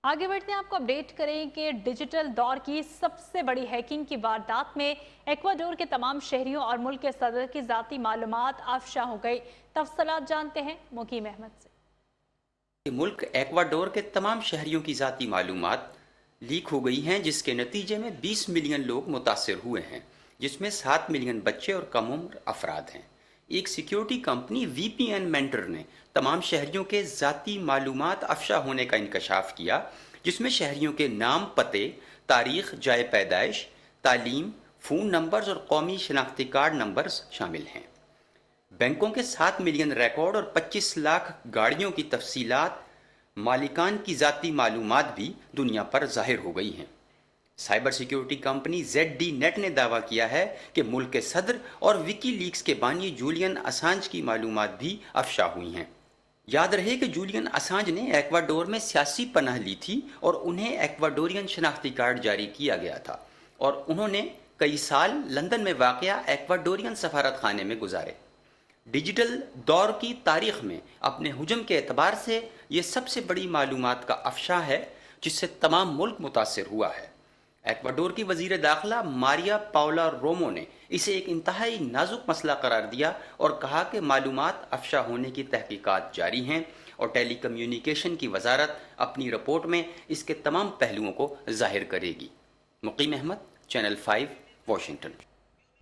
आगे बढ़ते हैं, आपको अपडेट करें कि डिजिटल दौर की सबसे बड़ी हैकिंग की वारदात में एक्वाडोर के तमाम शहरियों और मुल्क के सदर की ज़ाती मालूमात अफशा हो गई। तफसीलात जानते हैं मुकीम अहमद से। मुल्क एक्वाडोर के तमाम शहरियों की ज़ाती मालूमात लीक हो गई हैं, जिसके नतीजे में 20 मिलियन लोग मुतासर हुए हैं, जिसमें 7 मिलियन बच्चे और कम उम्र अफराद हैं। एक सिक्योरिटी कंपनी वीपीएन मेंटर ने तमाम शहरियों के ज़ाती मालूमात अफशा होने का इंकशाफ किया, जिसमें शहरियों के नाम, पते, तारीख, जाए पैदाइश, तालीम, फ़ोन नंबर्स और कौमी शनाख्ती कार्ड नंबर्स शामिल हैं। बैंकों के 7 मिलियन रिकॉर्ड और 25 लाख गाड़ियों की तफसीलात, मालिकान की ज़ाती मालूमात भी दुनिया पर ज़ाहिर हो गई हैं। Cyber security company ZD net ने दावा किया है कि मुल्क के सदर और विकी लीक्स के बानी जूलियन असांज की मालूमात भी अफशा हुई हैं। याद रहे कि जूलियन असांज ने एक्वाडोर में सियासी पनाह ली थी और उन्हें एक्वाडोरियन शनाख्ती कार्ड जारी किया गया था और उन्होंने कई साल लंदन में वाक़या एक्वाडोरियन सफारत खाने में गुजारे। डिजिटल दौर की तारीख में अपने हुजम के एतबार से ये सबसे बड़ी मालूमात का अफशा है, जिससे तमाम मुल्क मुतासर हुआ है। एक्वाडोर की वज़ीर दाखिला मारिया पाउला रोमो ने इसे एक इंतहाई नाजुक मसला करार दिया और कहा कि मालूमात अफशा होने की तहकीकात जारी हैं और टेली कम्युनिकेशन की वजारत अपनी रिपोर्ट में इसके तमाम पहलुओं को जाहिर करेगी। मुकीम अहमद, चैनल 5, वाशिंगटन।